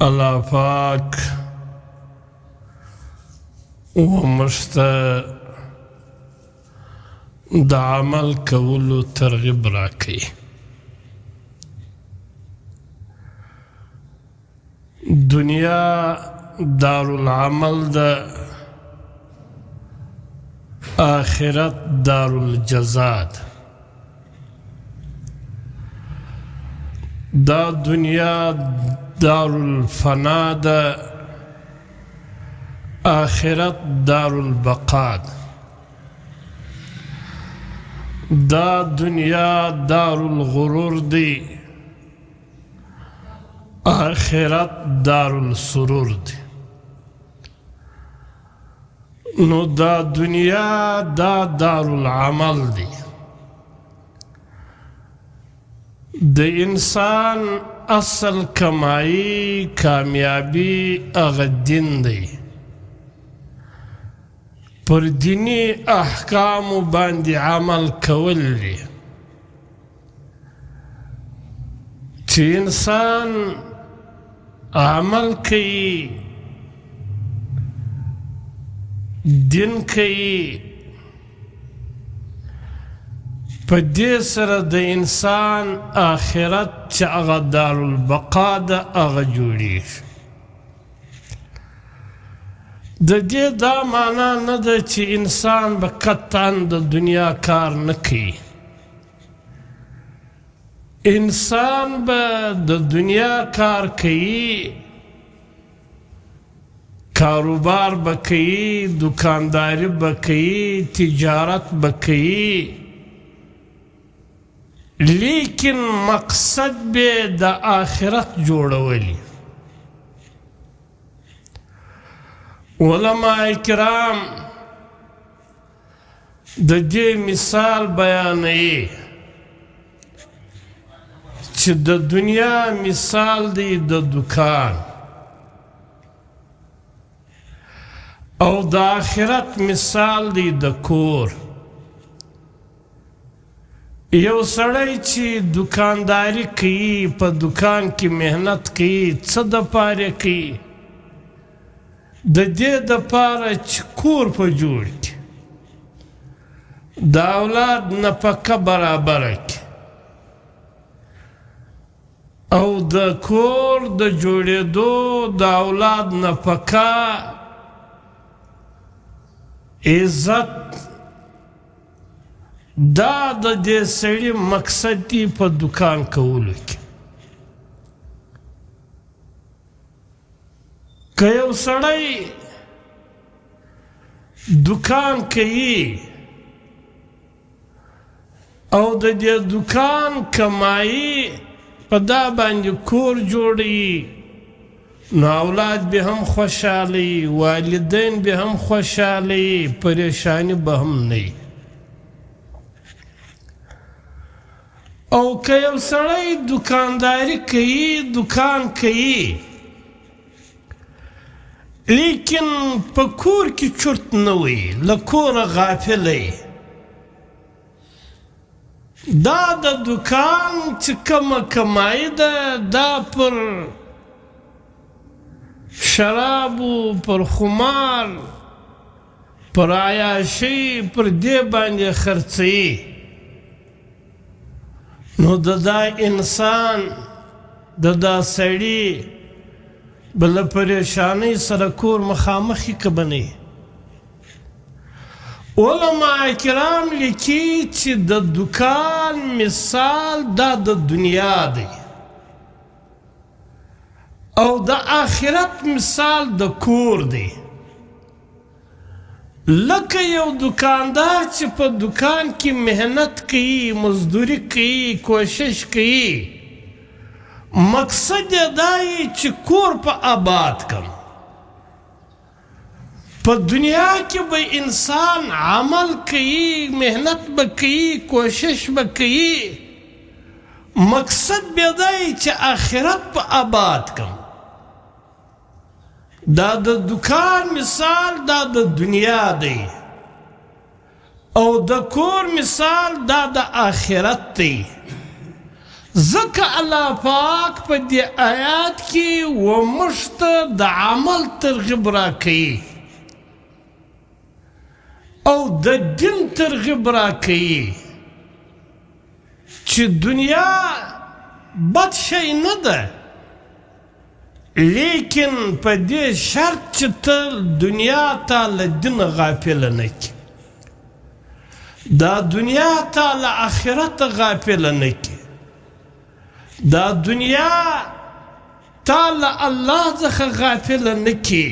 الله پاک ومشته د عمل کولو ترغیب راکړي. دنیا دارالعمل ده، آخرت دارالجزا ده. دا دنیا دارالفنا ده، آخرت دارالبقا ده. دا دنیا دارالغرور دی، آخرت دارالسرور دی. نو دا دنیا دا دارالعمل دی. د انسان اصل کمائی کامیابی اغا دین دی. پر دینی احکام باندې عمل کول دی. چې انسان عمل کوي، دین کوي، په دې سره د انسان آخرت چې هغه دارالبقا ده هغه جوړیږي. د دې دا معنا نه ده چې انسان به قطعا د دنیا کار نه کوي. انسان به د دنیا کار کوي، کاروبار به کوي، دکانداری به کوي، تجارت به کوي، لیکن مقصد به د آخرت جوړولی. علماء کرام د دې مثال بیانوي چې د دنیا مثال دی د دکان او د آخرت مثال دی د کور. یو سړی چې دکانداری کوي، په دکان کې محنت کوي، څه دپاره کوي؟ د دې دپاره چې کور په جوړ کړي، د اولاد نفقه برابره کړي او د کور د جوړېدو د اولاد نفقه، عزت، دا د دې سړي مقصد دی په دکان کولو کې. که یو سړی دکان کوي او د دې دکان کمایي په دا باندې کور جوړوي، نو اولاد به هم خوشحالی، والدین به هم خوشحالی، پریشانی به هم نه. او که یو سړی دکانداری کوي، دکان کوي، لیکن په کور کې چرت نه وي، له کوره غافلی، دا د دکان چې کومه کمایي ده دا پر شرابو، پر خمار، پر عیاشي، پر دې باندې خرڅوي. نو د دا انسان، د دا سړي به له پریشانۍ سره کور مخامخ که به نه. علماء کرام لیکي چې د دکان مثال دا د دنیا دی او د آخرت مثال د کور دی. لکه یو دکاندار چې په دکان کې محنت کوي، مزدوری کوي، کوشش کوي، مقصد یې دا یي چې کور په آباد کړم. په دنیا کې به انسان عمل کوي، محنت به کوي، کوشش به کوي، مقصد به دا یي چې آخرت په آباد کړم. دا د دکان مثال دا د دنیا دی او د کور مثال دا د آخرت دی. ځکه الله پاک په دې آیات کې وموږ ته د عمل ترغیب راکوي او د دین ترغیب راکوي چې دنیا بد شی نه ده، لیکن په دې شرط چې ته دنیا ته له دین غافله نه کړي، دا دنیا ته له آخرت غافله نه کړي، دا دنیا تا له الله څخه غافله نه کړي،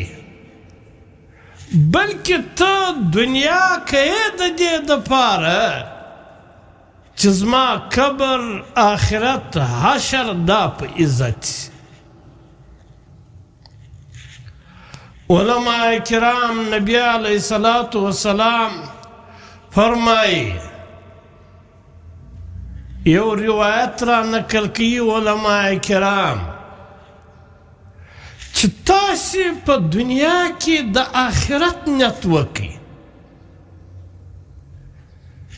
بلکې ته دنیا کوې د دې دپاره چې زما قبر آخرت حشر دا په عزت شي. علماء کرام نبی علیہ الصلاۃ والسلام فرمائی، یو روایت را نقل کی علماء کرام چې تاسې په دنیا کې د آخرت نیت وکړئ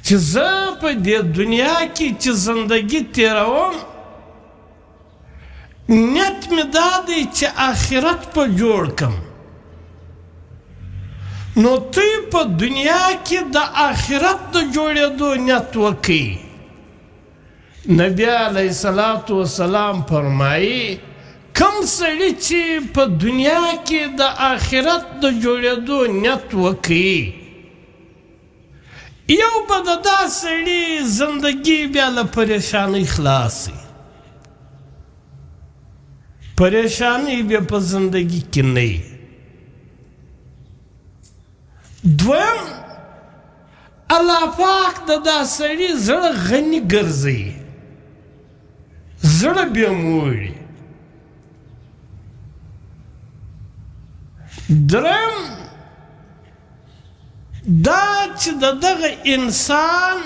چې زه په دې دنیا کې چې زندگی تیروم نیت مې دا دی چې آخرت په جوړ کم. نو تی په دنیا کې د آخرت د جوړېدو نیت وکړئ. نبی علیہ الصلاۃ والسلام فرمایي کم سړي چې په دنیا کې د آخرت د جوړېدو نیت وکړي، یو به د دا سړي زندگی بیا له پریشانۍ خلاصي، پریشانۍ بیا په زندگی کې نه وي. دویم الله پاک د دا سړي زړه غني ګرځوي، زړه بیا موړي. درم دا چې د دغه انسان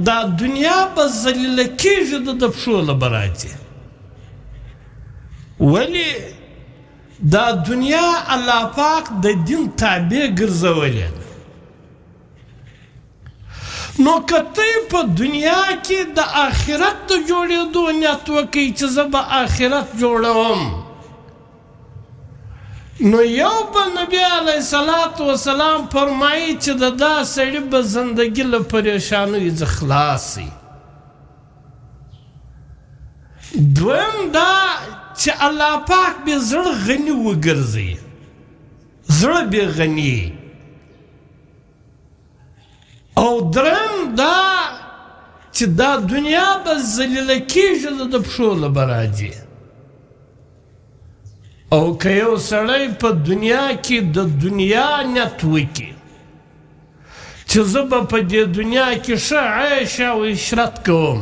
دا دنیا به ذلیله کېږي د پښو له براتې، ولې دا دنیا الله پاک د دین تابع ګرځولې ده. نو که ته په دنیا کې د آخرت د جوړېدو نیت وکړئ چې زه به آخرت جوړوم، نو یو به نبی علیہ الصلاۃ والسلام فرمایي چې د دا سړي به زندگی له پریشانیو څخه خلاص شي. دویم دا چې الله پاک به زړه غني وګرځي، زړه به غني. او درم دا چې دا دنیا به ذلیله کېږي د پښو له براتې. او که یو سړی په دنیا کې د دنیا نیت وکړي چې زه به په دې دنیا کې ښه عیش او عشرت کوم،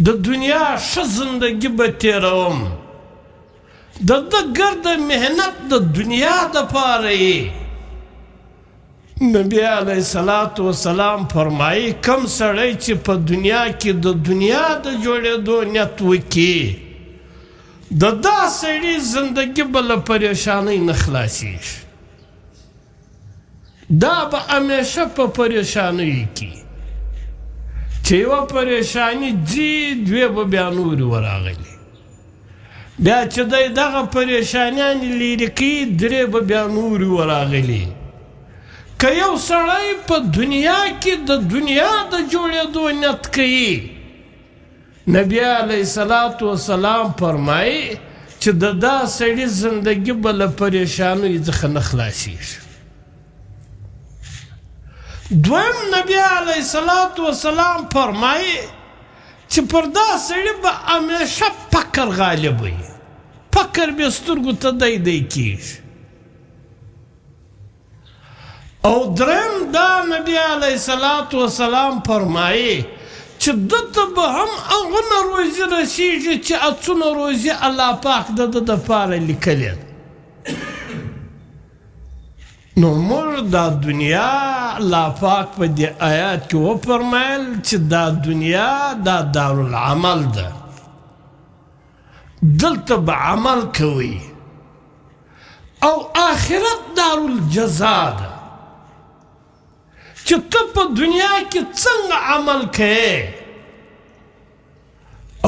د دنیا ښه زندگی به تېروم، د ده ګرده محنت د دنیا دپاره یې، نبی علیہ الصلاۃ والسلام فرمایي کم سړی چې په دنیا کې د دنیا د جوړېدو نیت وکړي، د دا سړي زندگی به له پریشانۍ نه خلاصېږي، دا به همیشه په پریشانیو کې چې یوه پریشاني ځي دوې به بیا نورې ورغلي، بیا چې دی دغه پریشانیانې لرې کوي درې به بیا نورې ورغلي. که یو سړی په دنیا کې د دنیا د جوړېدو نیت کوي، نبی علیہ الصلاۃ والسلام فرمایي چې د دا سړي زندگی به له پریشانیو څخه نه خلاصېږي. دویم نبی علیہ الصلاۃ والسلام فرمایي چې پر دا سړي به همیشه فقر غالب وي، فقر به سترګو ته دی کېږي. او دریم دا نبی علیہ الصلاۃ والسلام فرمایي چې دته به هم هغونه روزي رسېږي چې اتونه روزي الله پاک د ده دپاره لیکلې ده. نو موږ دا دنیا الله پاک په دې آیات کې وفرمایل چې دا دنیا دا دارالعمل ده، دلته به عمل کوي، او آخرت دارالجزا ده چې ته په دنیا کې څنګه عمل کوې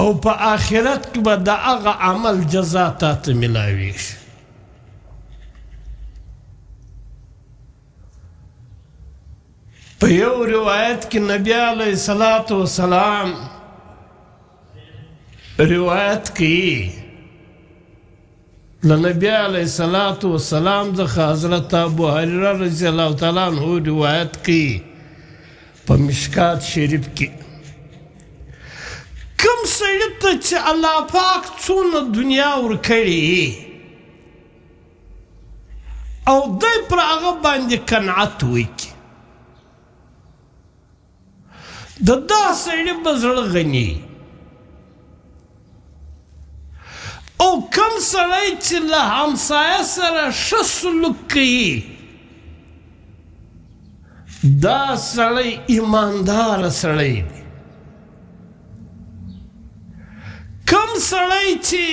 او په آخرت کې به د هغه عمل جزا تا ته میلاویږي. په یو روایت کې نبی علیه الصلاة والسلام روایت کوي، لنبی علیه الصلاة والسلام څخه حضرت ابو هریره رضی الله تعالی عنه روایت کوي په مشکات شریف کې، کوم سړي ته چې الله پاک څونه دنیا ورکړې او دی پر هغه باندې قناعت وکړي، د دا سړي به زړه غني. او کم سړی چې له همسایه سره ښه سلوک کوي دا سړی ایمانداره سړی دی. کم سړی چې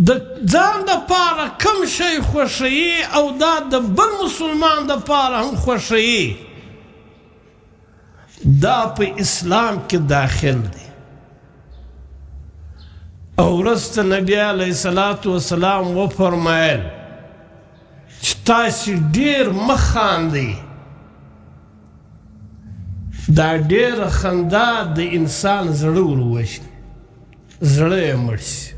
د ځان دپاره کم شی خوښوي او دا د بل مسلمان دپاره هم خوښوي دا په اسلام کې داخل دی. او وروسته نبی علیه الصلاة والسلام وفرمایل چې تاسې ډېر مه خاندئ، دا ډېره خندا د انسان زړه ورووژني، زړه یې مړ شي.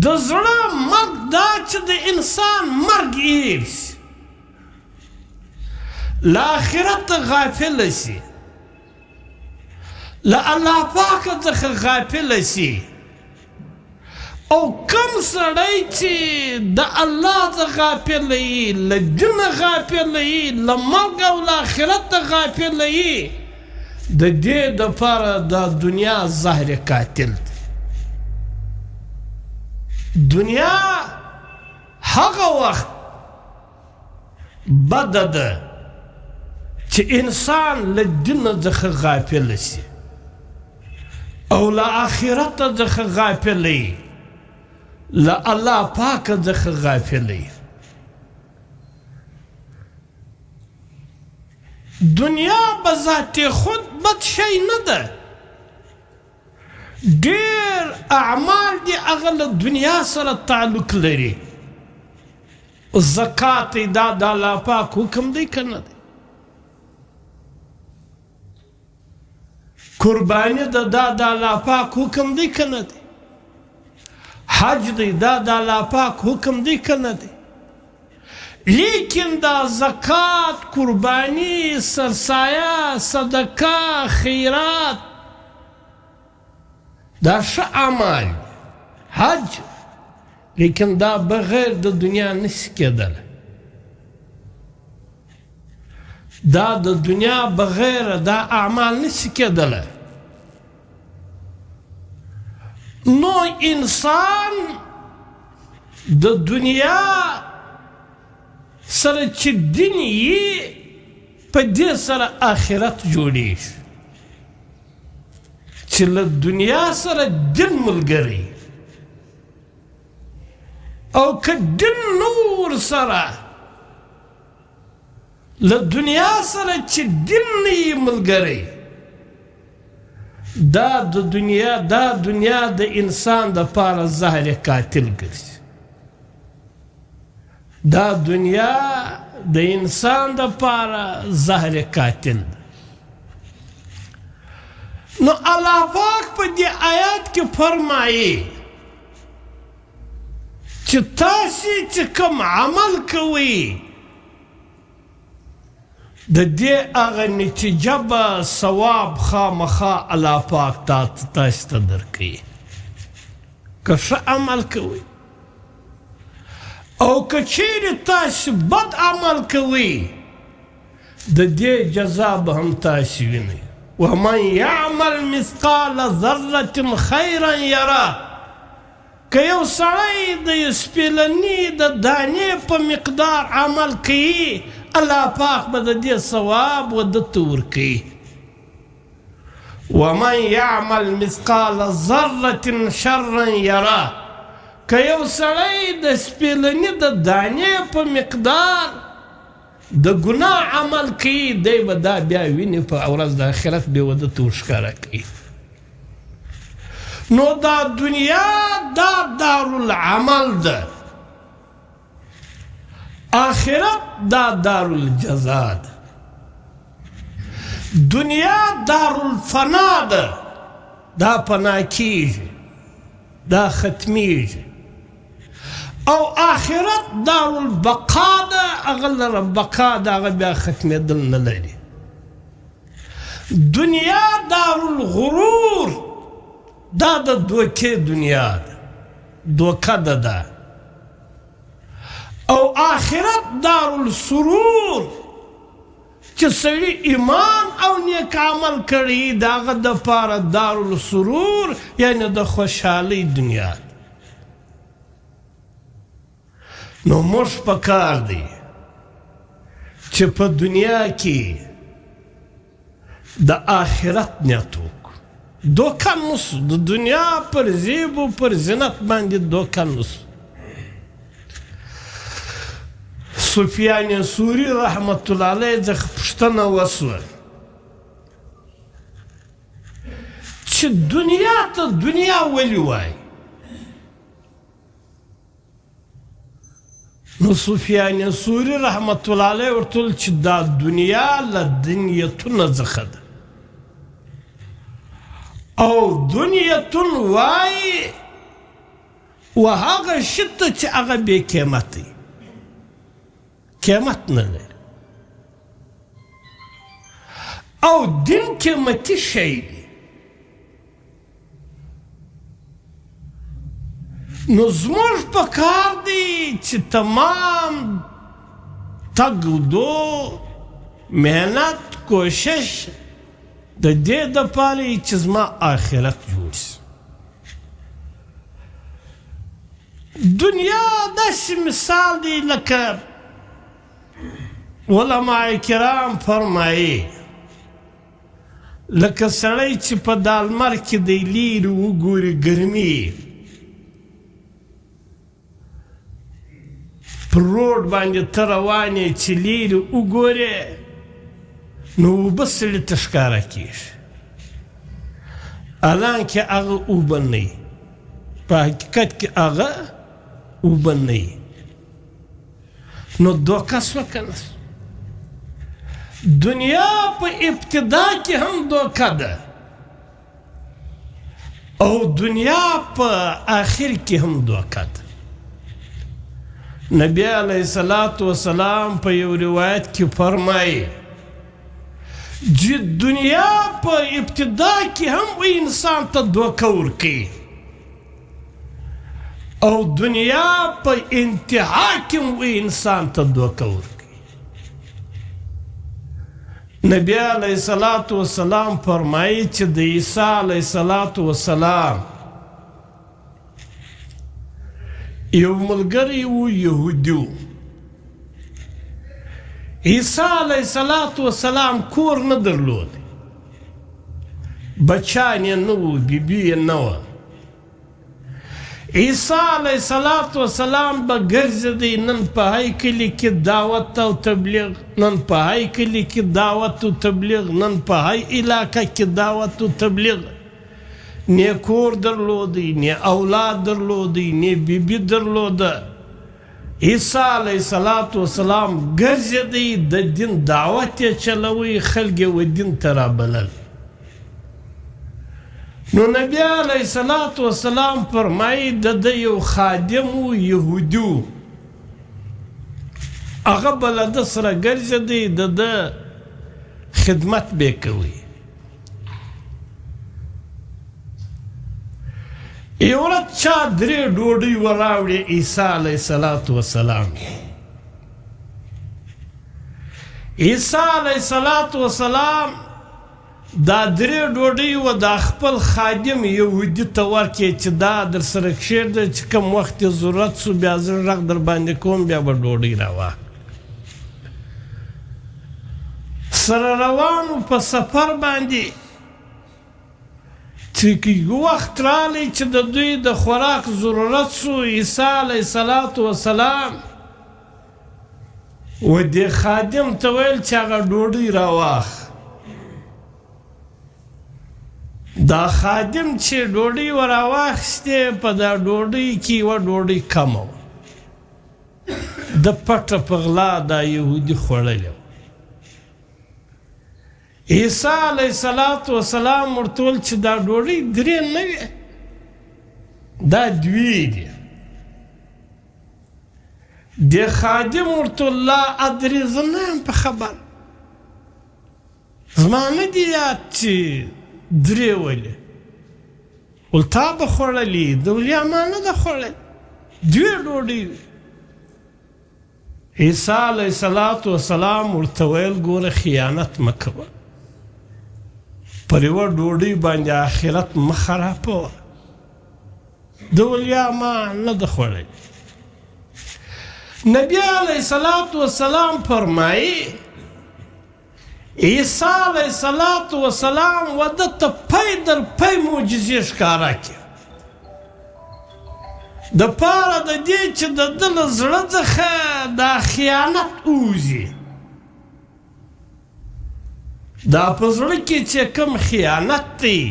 د زړه مرګ دا چې د انسان مرګ هېر شي، له آخرته غافله شي، له الله پاکه څخه غافله شي. او کم سړی چې د الله څخه غافله وي، له دینه غافله وي، له مرګ او له آخرته غافله وي، د دې دپاره دا دنیا زهر قاتل دی. دنیا هغه وخت بده ده چې انسان له دینه څخه غافله شي او له آخرته څخه غافله وي، له الله پاکه څخه غافله وي. دنیا به ذات خود بد شی نه ده، ډېر اعمال دي هغه له دنیا سره تعلق لري. زکات دا د الله پاک حکم دی که نه دی؟ قربانی دا د الله پاک حکم دی که نه دی؟ حج دی دا د الله پاک حکم دی که نه دی؟ لیکن دا زکات، قربانی، سرسایه، صدقه، خیرات دا ښه اعمال، حج، لیکن دا بغیر د دنیا نشي کېدلی. دا د دنیا بغیر دا اعمال نشي کېدلی. نو انسان د دنیا سره چې دین یي په دې سره آخرت جوړیږي، چې له دنیا سره دین ملګری او که دین نور سره له دنیا سره چې دین نه یي ملګری، دا د دنیا د انسان دپاره زهر قاتل ګرځي. دا دنیا د انسان دپاره زهر قاتل ده. نو الله پاک په دې آیات کې فرمایي چې تاسې چې کوم عمل کوئ د دې هغه نتیجه به ثواب خامخا الله پاک تاسې ته درکوي. که ښه عمل کوئ او که چیرې تاسې بد عمل کوئ د دې جزا به هم تاسې وینئ. ومن يعمل مثقال ذرة خيرا يره. که یو سړی د سپېلني د دانې په مقدار عمل کوي الله پاک به د دې ثواب ودته ورکوي. ومن يعمل مثقال ذرة شرا يره. که یو سړی د سپېلني د دانې په مقدار د ګناه عمل کوي دی به دا بیا ویني په ورځ د آخرت بیا به درته ورښکاره کوي نو دا دنیا دا دارالعمل ده آخرت دا دارالجزا ده دنیا دارالفنا ده دا پنا کیږي دا ختمیږي او آخرت دارالبقا ده هغه لره بقا ده هغه بیا ختمېدل نه لري دنیا دارالغرور دا د دوکې دنیا ده دوکه ده ده او آخرت دارالسرور چې سړي ایمان او نیک عمل کړي د هغه دپاره دارالسرور یعنې د خوشحالۍ دنیا ده نو موږ پکار دی چې په دنیا کې د آخرت نیت وکړو دوکه نسو د دنیا پر زیب و پر زینت باندې دوکه نسو سفیان ثوری رحمت الله علیه څخه پوښتنه وسوه چې دنیا ته دنیا ولې وایي نو سفیان ثوری رحمت الله علیه ورته وویل چې دا دنیا له دنیتونه څخه ده او دنیتون وایي و هغه شي ته چې هغه بې قیمتي قیمت نه لري او دین قیمتي شی دی نو زموږ په کار دی چې تمام تګ دو محنت کوشش د دې دپاره چې زما آخرت جوړ شي دنیا داسې مثال دی لکه علماء کرام فرمایي لکه سړی چې په دا لمر کې دی لیرې وګوري ګرمي پر روډ باندې ته روان یې چې لیرې وګورې نو اوبه سړي ته ښکاره کېږي حالانکې هغه اوبه نه وي په حقیقت کې هغه اوبه نه وي نو دوکه سوه که نه دنیا په ابتدا کې هم دوکه ده او دنیا په آخر کې هم دوکه ده نبی علیه الصلاة والسلام په یو روایت کې فرمایي چې دنیا په ابتدا کې هم انسان ته دوکه ورکوي او دنیا په انتها کې هم انسان ته دوکه ورکوي نبی علیه الصلاة والسلام فرمایي چې د عیسی علیه الصلاة والسلام یو ملګری و یهودي و عیسی علیه الصلاة والسلام کور نه درلود بچیان یې نه وو بیبي یې نه وه عیسی علیه الصلاة والسلام به ګرځېدی نن په هی کلي کې دعوت او تبلیغ نن په هی کلي کې دعوت او تبلیغ نن په هی علاقه کې دعوت او تبلیغ نه کور درلودی نه اولاد درلودی نه بیبي درلوده عیسی علیه الصلاة والسلام ګرځېدی د دین دعوت یې چلوي خلک یې و دین ته رابلل نو نبی علیه الصلاة والسلام فرمایي د ده یو خادم و یهودي و هغه به له ده سره ګرځېدی د ده خدمت به یې کوي یو ورځ چا درې ډوډۍ وراوړې عیسی علیه الصلاة والسلام عیسی علیه الصلاة والسلام دا درې ډوډۍ و دا خپل خادم یهودي ته ورکړې چې دا در سره کښېږده چې کوم وخت یې ضرورت سو بیا زه غږ در باندې کوم بیا به ډوډۍ راواخلې سره روانو په سفر باندې چې وخت رالی چې د دوی د خوراک ضرورت سو عیسی علیه الصلاة والسلام و دې خادم ته ویل چې هغه ډوډۍ راواخ. دا خادم چې ډوډۍ وراواخیستې په دا ډوډۍ کې یوه ډوډۍ کمه وه، د پټه په غلا دا یهودي خوړلې وه. عیسی علیه السلام ورته ویل چې دا ډوډۍ درې نه وې، دا دوې دي. د خادم ورته لا ادري، زه نه یم په خبر، زما نه دي یاد چې درې ولې. ول تا به خوړلې؟ ده ویل یا ما نه ده خوړلې، دوې ډوډۍ وې. عیسی علیه السلام ورته ویل ګوره خیانت مه کوه، پر یوه ډوډۍ باندې آخرت مه خرابوه. ده ویل یا ما نه ده خوړلې. نبی علیه السلام فرمایي عیسی علیه السلام و ده ته پی در پی معجزې ښکاره کړې، د پاره د دې چې د ده له زړه څخه دا خیانت ووځي. دا په زړه کې چې کوم خیانت دی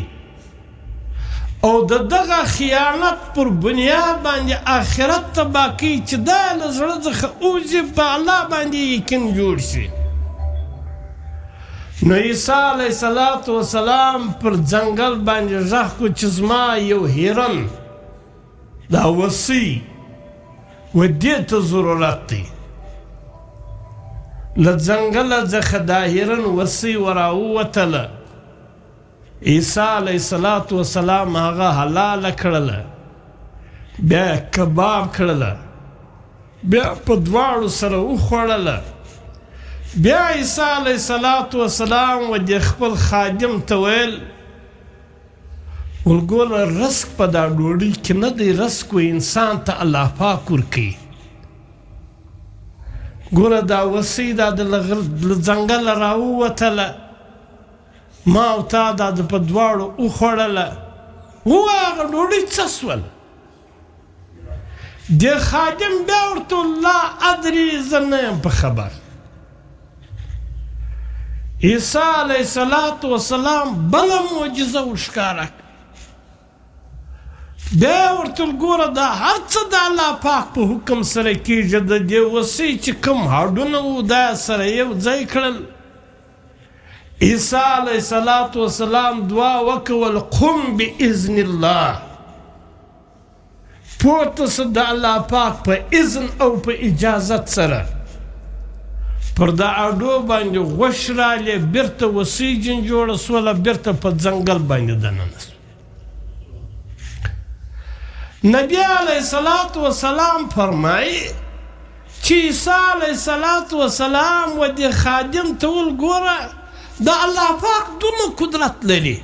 او د دغه خیانت پر بنیاد باندې آخرت تباه کوي، چې دا له زړه څخه وځي، په الله باندې یقین جوړ شي. نو عیسی علیه السلام پر ځنګل باندې غږ کړو چې زما یو هیرن دا وصي و دې ته ضرورت دی. له ځنګله څخه دا هیرن وصي وراووتله. عیسی علیه السلام هغه حلاله کړله، بیا کباب کړله، بیا په دواړو سره وخوړله. بیا عیسی علیه السلام و دې خپل خادم ته ویل ګوره رزق په دا ډوډۍ کې نه دی، رزق و انسان ته الله پاک ورکوي. ګوره دا وصي دا د ځنګله راووتله، ما او تا دا د په دواړو وخوړله، ووایه هغه ډوډۍ څه سول؟ دې خادم بیا ورته لا ادري، زه نه یم په خبر. عیسی علیه السلام بله معجزه ورښکاره کړه. بیا ورته ګوره دا هر څه د الله پاک په حکم سره کېږي. د دې وصي چې کوم هډونه وو دا سره یو ځای کړل. عیسی علیه السلام دعا وکول قم باذن الله، پورته سه د الله پاک په اذن او په اجازت سره. پر دا اډو باندې غوښ رالې، بیرته وصي جن جوړه سوله، بیرته په ځنګل باندې دننه سوه. نبی علیه السلام فرمایي چې عیسی علیه السلام و دې خادم ته ویل ګوره د الله پاک دومره قدرت لري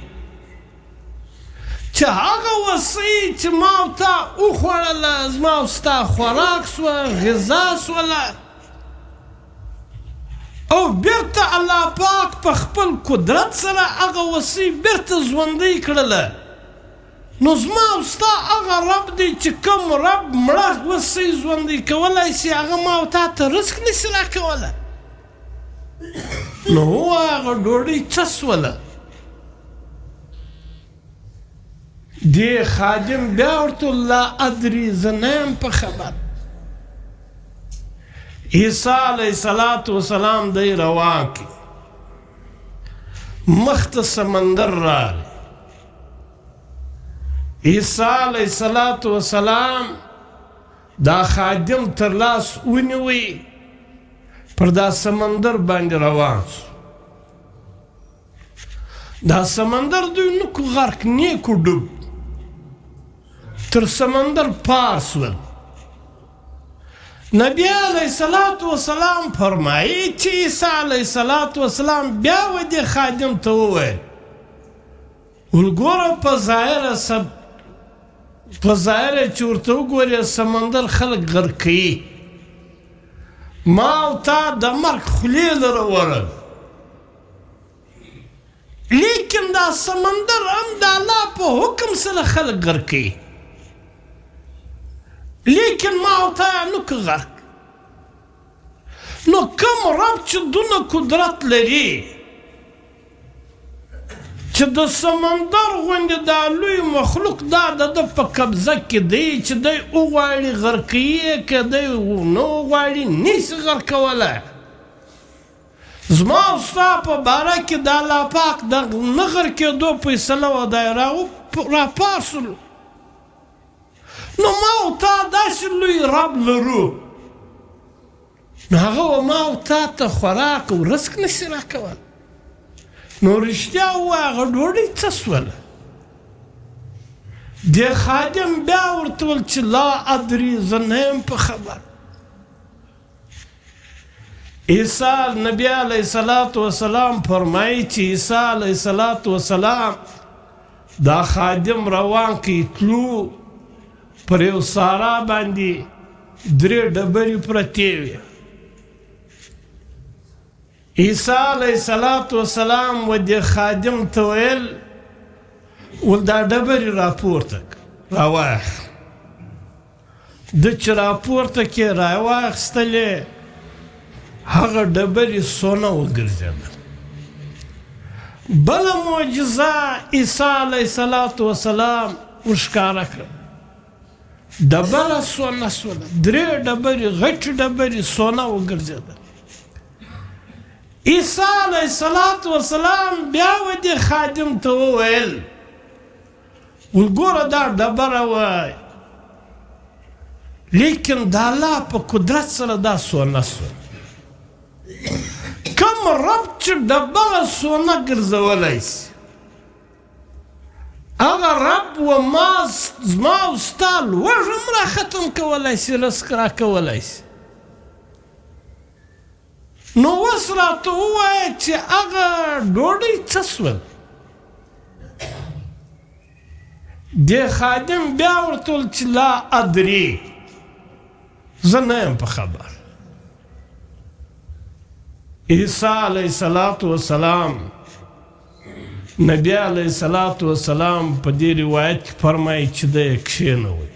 چې هغه وصي چې ما او تا وخوړله، زما او ستا خوراک سوه، غذا سوله، او بیرته الله پاک په خپل قدرت سره هغه وصي بیرته ژوندی کړله. نو زما او ستا هغه رب دی چې کوم رب مړه وصي ژوندی کولی شي، هغه ما او تا ته رزق نشي راکولی. نو ووایه هغه ډوډۍ څه سوله؟ دې خادم بیا ورته لا ادري، زه نه یم په خبر. عیسی علیه السلام دی روان کړي، مخ ته سمندر راغی. عیسی علیه السلام دا خادم تر لاس ونیوی، پر دا سمندر باندې روان شو. دا سمندر دوی نکو غرق، نیکو ډوب، تر سمندر پار سول. نبی علیه السلام فرمایي چې عیسی علیه السلام بیا و دې خادم ته وویل ګوره په ظاهره چې ورته وګورې سمندر خلک غرق کوي، ما او تا د مرګ خولې لره ورل، لیکن دا سمندر هم د الله په حکم سره خلک غرق کوي، لیکن ما او تا نکو غرق. نو کوم رب چې دونه قدرت لري چې د سمندر غوندې دا لوی مخلوق دا د ده په قبضه کې دی چې دی وغواړي غرقوي یې که دی نه وغواړي نشي غرقولی زما او ستا په باره کې د الله پاک د نه غرقېدو فیصله وه دی راپاڅولو نو ما او تا داسې لوی رب لرو نو هغه و ما او تا ته خوراک او رزق نشي راکولی نو رښتیا ووایه هغه ډوډۍ څه سوله دې خادم بیا ورته ویل چې لا ادري زه نه یم په خبر عیسی نبی علیه الصلاة والسلام فرمایي چې عیسی علیه الصلاة والسلام دا خادم روان کړي تلو پر یو سارا باندې 3 ډبرې پرتې وې عیسی علیه الصلاة والسلام و دې خادم ته ویل ول دا ډبرې راپورته راواخله ده چې راپورته کړې راواخیستلې هغه ډبرې سونه وګرځېدل بله معجزه عیسی علیه الصلاة والسلام ورښکاره کړه ډبره سونه سوله 3 ډبرې غټې ډبرې سونه وګرځېدل عیسی علیه الصلاة والسلام بیا و دې خادم ته وویل ول ګوره دا ډبره وه لیکن د الله په قدرت سره دا سونه سوه کوم رب چې ډبره سونه ګرځولی سي هغه رب و زما او ستا لوږ هم راختم کولی سي رزق راکولی سي نو اوس راته ووایه چې هغه ډوډۍ څه سول دې خادم بیا ورته ویل چې لا ادري زه نه یم په خبر عیسی علیه الصلاة والسلام نبی علیه الصلاة والسلام په دې روایت کې فرمایي چې دی یې کښېنوئ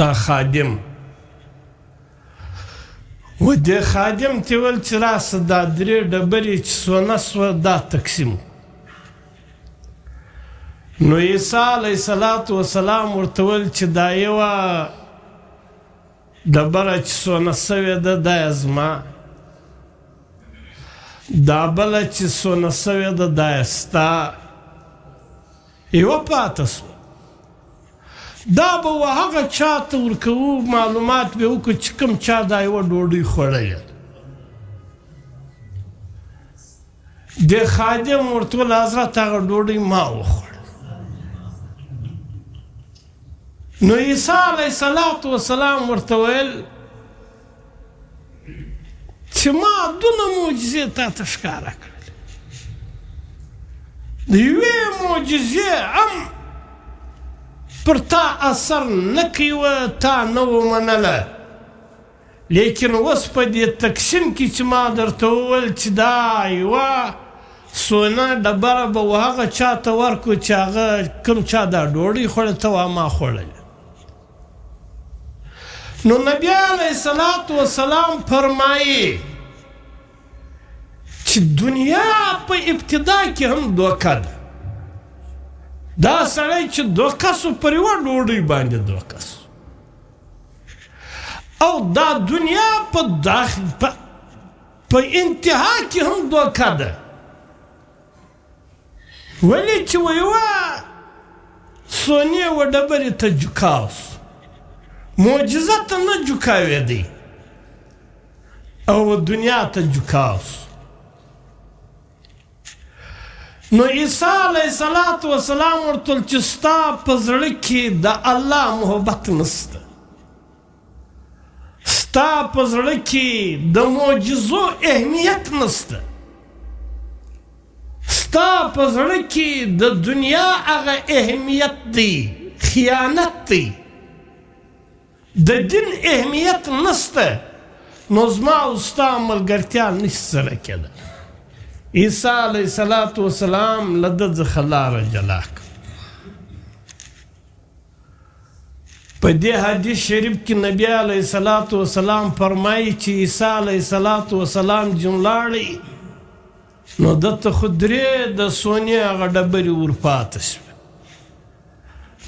دا خادم و دې خادم ته ویل چې راسه دا 3 ډبرې چې سونه سوه دا تقسیم نو عیسی علیه الصلاة والسلام ورته ویل چې دا یوه ډبره چې سونه سوې ده دا یې زما دا بله چې سونه سوې ده دا یې ستا یوه پاته سوه دا به و هغه چا ته ورکوو معلومات به وکړو چې کوم چا دا یوه ډوډۍ خوړلې ده دې خادم ورته ویل حضرت هغه ډوډۍ ما وخوړه نو عیسی علیه الصلاة والسلام ورته ویل چې ما دونه معجزې تا ته ښکاره کړلې د یوې معجزې هم پر تا اثر نه کوي تا نه ومنله لیکن اوس په دې تقسیم کې چې ما درته وویل چې دا یوه سونه ډبره به و هغه چا ته ورکړو چې هغه کوم چا دا ډوډۍ خوړه ته ما خوړله نو نبی علیه الصلاة والسلام فرمایي چې دنیا په ابتدا کې هم دوکه ده دا سړی چې دوکه سو پر یوه ډوډۍ باندې دوکه سو او دا دنیا په انتها کې هم دوکه ده ولې چې و یوه سونې و ډبرې ته جوکاو سو معجزه ته نه جوکاوېدی او دنیا ته جوکاو سو نو عیسی علیه الصلاة والسلام ورته ویل چې ستا په زړه کې د الله محبت نشته ستا په زړه کې د معجزو اهمیت نشته ستا په زړه کې د دنیا هغه اهمیت دی خیانت دی د دین اهمیت نشته نو زما او ستا ملګرتیا نشي سره کېدلی عیسی علیه الصلاة والسلام له ده څخه لاره جلا کړه په دې حدیث شریف کې نبی علیه الصلاة والسلام فرمایي چې عیسی علیه الصلاة والسلام جملاړی نو دته خو درې د سونې هغه ډبرې ورپاته شوې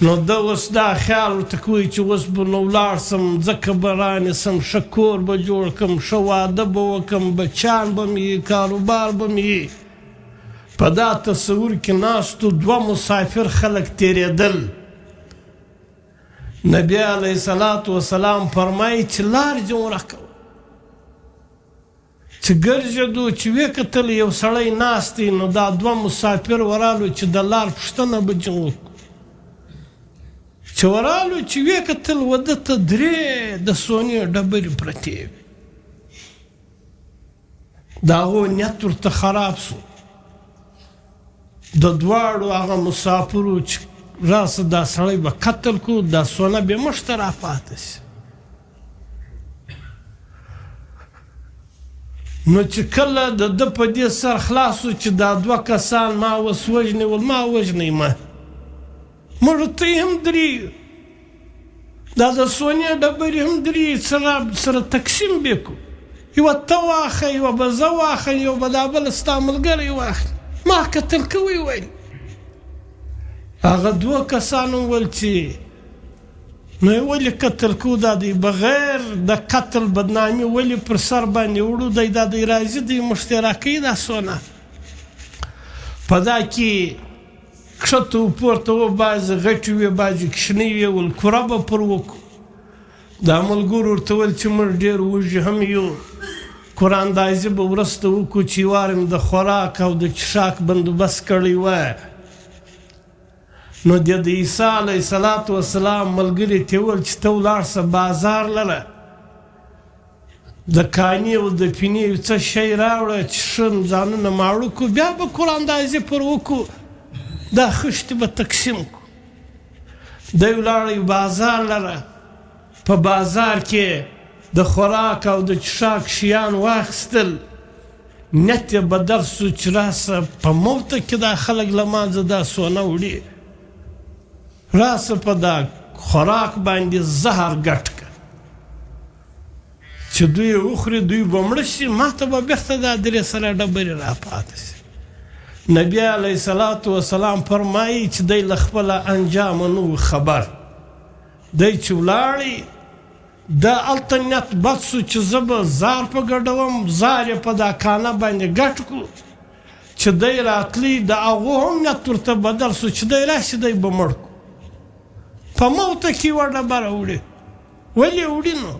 نو ده اوس دا خیال ورته کوي چې اوس به نو ولاړ سم ځکه به رانیسم ښه کور به جوړ کړم ښه واده به وکړم بچیان به مې وي کاروبار به مې وي په دا تصور کې ناستو دوه مسافر خلک تېرېدل نبی علیه الصلاة والسلام فرمایي چې لار جوړه کوه چې ګرځېدو چې ویې کتل یو سړی ناست دی نو دا دوه مسافر ورالو چې د لار پوښتنه به ځینې وکړو چې ورالو چې ویې کتل وده ته درې د سونې ډبرې پرتې وې د هغو نیت ورته خراب سو د دواړو هغه مسافرو چې راسه دا سړی به قتل کړو دا سونه به موږ ته راپاته شي نو چې کله د ده په دې سر خلاص و چې دا دوه کسان ما اوس وژني ول ما وژنئ ما موږ ته یې هم درې دا د سونې ډبرې هم درې سره تقسیم به کړو یوه ته واخه یوه به زه واخلم یو به دا بله ستا ملګری واخلي ما قتل کوی ویل هغه دوه کسانو ویل چې نو یې ولې قتل کوو دا دی بغیر د قتل بدنامي ولې پر سر باندې وړو دی دا دی راځي دی موږ ته راکوي دا سونه په دا کې کښته و پورته و بعضې غټې وې بعضې کوچنۍ وې ول کوره به پر وکړو دا ملګرو ورته ویل چې موږ ډېر وږي هم یو کوره اندازې به وروسته وکړو چې وارم د خوراک او د څښاک بندوبست کړی وای نو د عیسی علیه الصلاة والسلام ملګري ته ویل چې ته ولاړ شه بازار لره د کاني او د پینې یو څه شی راوړه چې ښه ځانونه ماړه کړو بیا به کوره اندازې پر وکړو دا خښتې به تقسیم کړو دی ولاړی بازار لره په بازار کې د خوراک او د څښاک شیان واخیستل نیت یې بدل سو چې راسه په موته کې دا خلک له مانځه دا سونه وړي راسه په دا خوراک باندې زهر ګډ کړه چې دوی وخوري دوی به مړه شي ما ته به بېرته دا درې سره ډبرې راپاته شي نبی علیه الصلاة والسلام فرمایي چې دی له خپله انجامه نه و خبر دی چې ولاړی دا هلته نیت بد سو چې زه به زار په ګډوم زار یې په دا کانه باندې ګډ کړو چې دی راتلی د هغو هم نیت ورته بدل سو چې دی راشي دی به مړ کړو په موته کې یوه ډبره وړي ولې وړي نو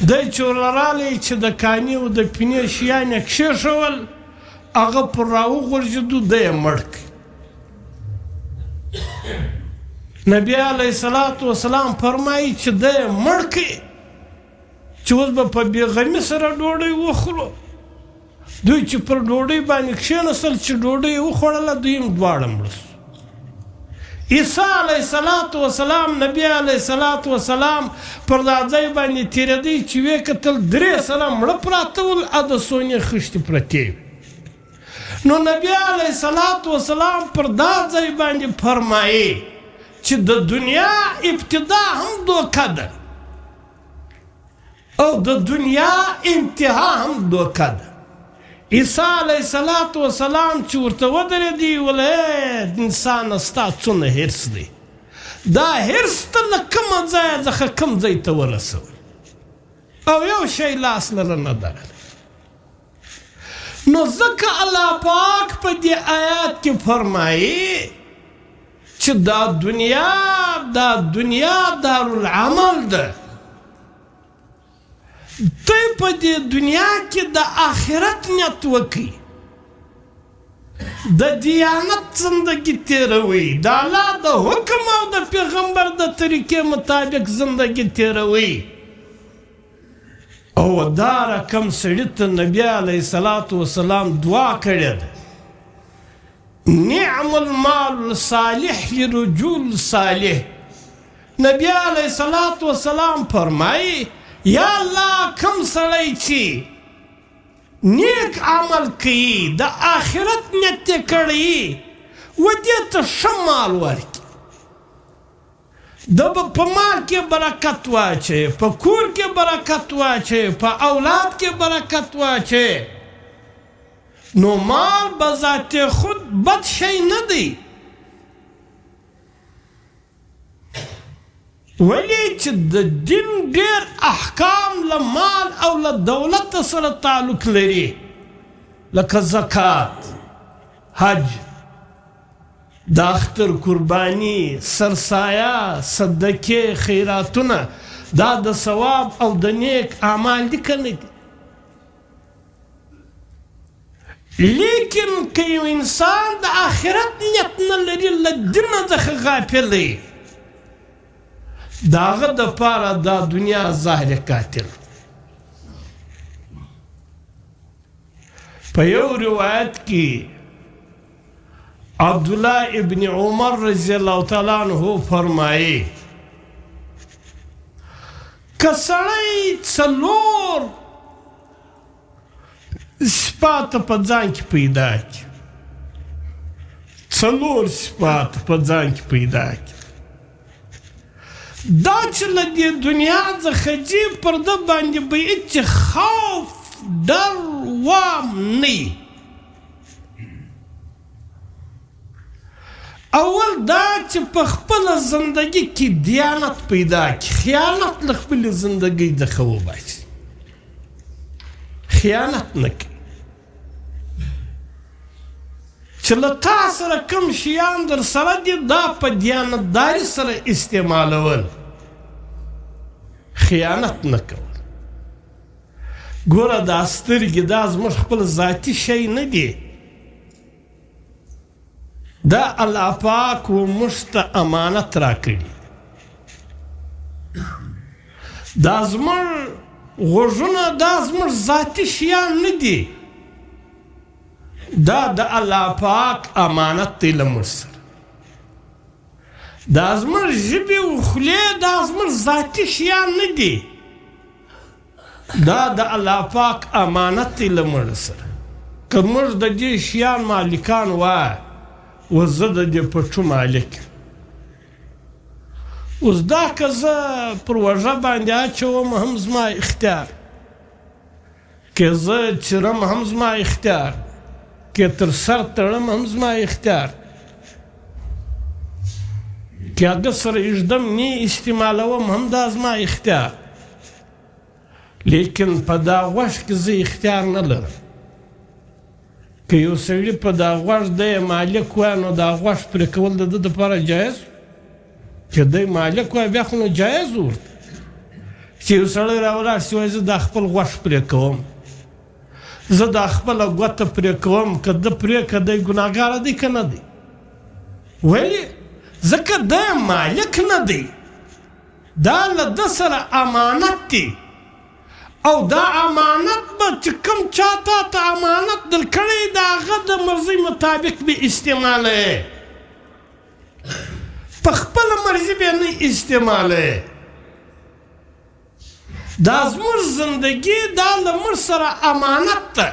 دی چې ورله رالی چې د کاني او د پینې شیان یې کښېښول هغه پر راوغورځېدو دی یې مړ کړي نبی علیه الصلاة والسلام فرمایي چې دی یې مړ کړي چې اوس به په بېغمي سره ډوډۍ وخورو دوی چې پر ډوډۍ باندې کښېنستل چې ډوډۍ یې وخوړله دوی هم دواړه مړه سو عیسی علیه الصلاة والسلام نبی علیه الصلاة والسلام پر دا ځای باندې تېرېدی چې ویې کتل درې سره مړه پراته ول او د سونې خښتې پرتې وې نو نبی علیه الصلاة والسلام پر دا ځای باندې فرمایي چې د دنیا ابتدا هم دوکه ده او د دنیا انتها هم دوکه ده عیسی علیه الصلاة والسلام چې ورته ودرېدی ویل انسانه ستا څونه حرص دی دا حرص ته له کومه ځایه څخه کوم ځای ته ورسوي او یو شی لاس لره نه درلی نو ځکه الله پاک په دې آیات کې فرمایي چې دا دنیا دارالعمل ده ته په دې دنیا کې د آخرت نیت وکړي د دیانت زندگی تیروي د الله د حکم او د پیغمبر د طریقې مطابق زندگی تیروي او دا رقم سړي ته نبی علیه الصلاة والسلام دعا کړې ده نعم المال صالح لرجل صالح نبی علیه الصلاة والسلام فرمایي یا الله کم سړی چې نیک عمل کوي د آخرت نیت یې کړی و دې ته ښه مال ورکړي د به په مال کې برکت واچوي، په کور کې برکت واچوي، په اولاد کې برکت واچوي. نو مال به ذات خود بد شی نه دی، ولی چې د دین ډېر احکام له مال او له دولت سره تعلق لري، لکه زکات، حج، د اختر قرباني، سرسایه، صدقې، خیراتونه، دا د ثواب او د نیک اعمال دي که نه دي؟ لیکن که یو انسان د آخرت نیت نه لري، له دینه څخه غافل دی، د هغه دپاره دا دنیا ظاهر قاتل. په یو روایت کې عبدالله ابن عمر رضی الله تعالی عنہ فرمایي که سړی څلور صفات په ځان کې پیدا کړي، څلور صفات په ځان کې پیدا کړي، دا چې له دې دنیا څخه ځي، پر ده باندې به هېڅ خوف ډر وام نه وي. اول دا چې په خپله زندګي کې دیانت پیدا کړي، خیانت له خپلې زندګۍ څخه وباسي، خیانت نه کوي. چې له تا سره کوم شیان در سره دي، دا په دیانتداري سره استعمالول، خیانت نه کول. ګوره دا سترګې دا زموږ خپل ذاتي شی نه دی، دا الله پاک و موږ ته امانت راکړي. دا زموږ غوږونه دا زموږ ذاتي شیان نه دي، دا د الله پاک امانت دی له موږ سره. دا زموږ ژبې و خولې دا زموږ ذاتي شیان نه دي، دا د الله پاک امانت دی له موږ سره. که موږ د دې شیان مالکان وای، و زه د دې پټو مالک. اوس دا که زه پر وږه باندې اچوم هم زما اختیار، که زه چیرم هم زما اختیار، که تر سر تړم هم زما اختیار، که هغه سره ایږدم نه استعمالوم هم دا زما اختیار. لیکن په دا غوږ کې زه اختیار نه لرم. که یو سړي په دا غوږ دی مالک وای، نو دا غوږ پرې کول د ده دپاره جایز؟ چې دی مالک وای بیا خو نو جایز ورته. چې یو سړی راولاړ شي وایي زه دا خپل غوږ پرې کوم، زه دا خپله ګوته پرې کوم، که ده پرې که دی ګناهګاره دی که نه دی؟ ولې؟ ځکه دی مالک نه دی، دا له ده سره امانت دی، او دا امانت به چې کوم چا تا ته امانت درکړی د هغه د مرضۍ مطابق به استعمالوې، په خپله مرضي به نه استعمالوې. دا زموږ زندګي دا له موږ سره امانت ده،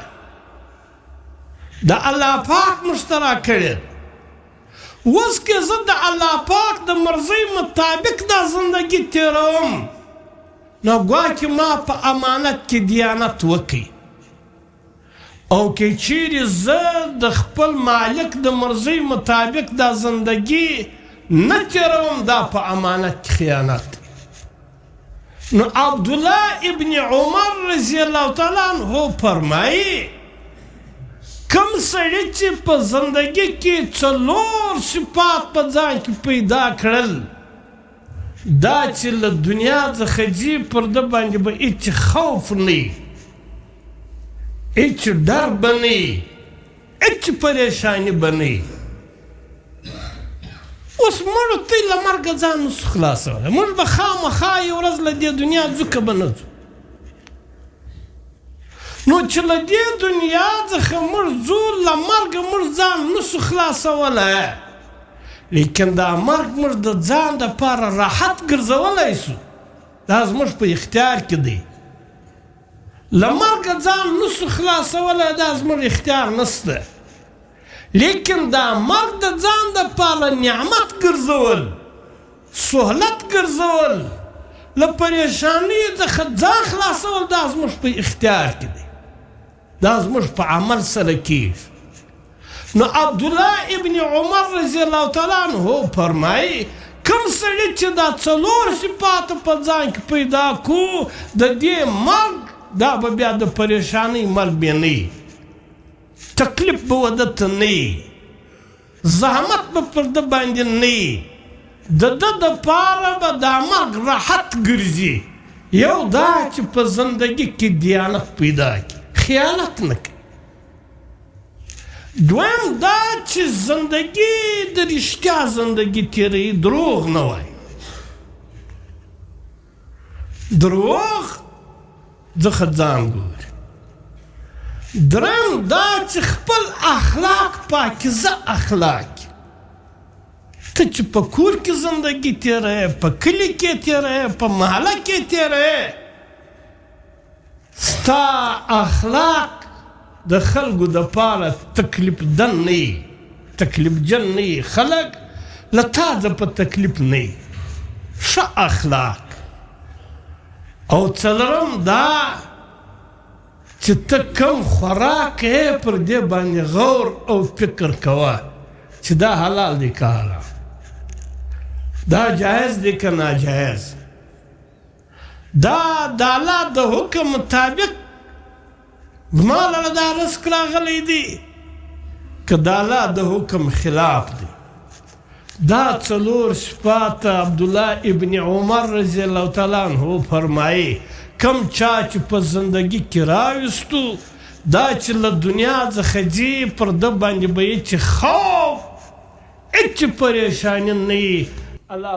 د الله پاک موږ ته راکړې. اوس که زه د الله پاک د مرضۍ مطابق دا زندګي تېروم، نو ګواکې ما په امانت کې دیانت وکړي، او که چیرې زه د خپل مالک د مرضۍ مطابق دا زندګي نه تېروم، دا په امانت کې خیانت. نو عبدالله ابن عمر رضی الله تعالی عنہ فرمایي کوم سړي چې په زندګي کې څلور صفات په ځان کې پیدا کړل، دا چې له دنیا څخه ځي، پر ده باندې به هېڅ خوف نه وي، هېڅ ډر به نه وي، هېڅ پریشاني به نه وي. اوس موږ ته له مرګه ځان نسو خلاصولی، موږ به خامخا یو ورځ له دې دنیا ځو که به نه ځو. نو چې له دې دنیا څخه موږ ځو، له مرګه موږ ځان نسو خلاصولی، لیکن دا مرګ موږ د ځان دپاره راحت ګرځولی سو، دا زموږ په اختیار کې دی. له مرګه ځان نسو خلاصولی، دا زموږ اختیار نسته. لیکن دا مرګ د ځان دپاره نعمت ګرځول، سهولت ګرځول له پریشانۍ څخه ځان خلاصول دا زموږ په اختیار کې دی دا زموږ په عمل سره کېږي نو عبدالله ابن عمر رضی الله تعالی عنه فرمایي کوم سړي چې دا څلور صفات په ځان کې پیدا کو د دې مرګ دا به بیا د پریشانۍ مرګ به نه وي تکلیف به وده ته نه وي زحمت به پر ده باندې نه وي د ده دپاره به دا مرګ راحت ګرځي یو دا چې په زندګي کې دیانت پیدا کړي خیانت نه کوي دویم دا چې زندگی د رښتیا زندگی تیروي دروغ نه وایي دروغ څخه ځان ګوري دریم دا چې خپل اخلاق پاکیزه اخلاق ته چې په کور کې زندگی تیروي په کلي کې تیروي په محله کې تیروي ستا اخلاق د خلکو دپاره تکلیف دن نه وي تکلیف جن نه وي خلک له تا د په تکلیف نه وي ښه اخلاق او څلورم دا چې ته کوم خوراک یې پر دې باندې غور او فکر کوه چې دا حلال دی که حرام دا جایز دی که ناجایز دا د الله د حکم مطابق زما لره دا رزق راغلی دی که د الله د حکم خلاف دی دا څلور صفات عبدالله ابن عمر رضی الله تعالی عنه فرمایي کم چا چې په زندگی کې راوستو دا چې له دنیا څخه ځي پر ده باندې به یې چې خوف هېڅ پریشاني نه وي الله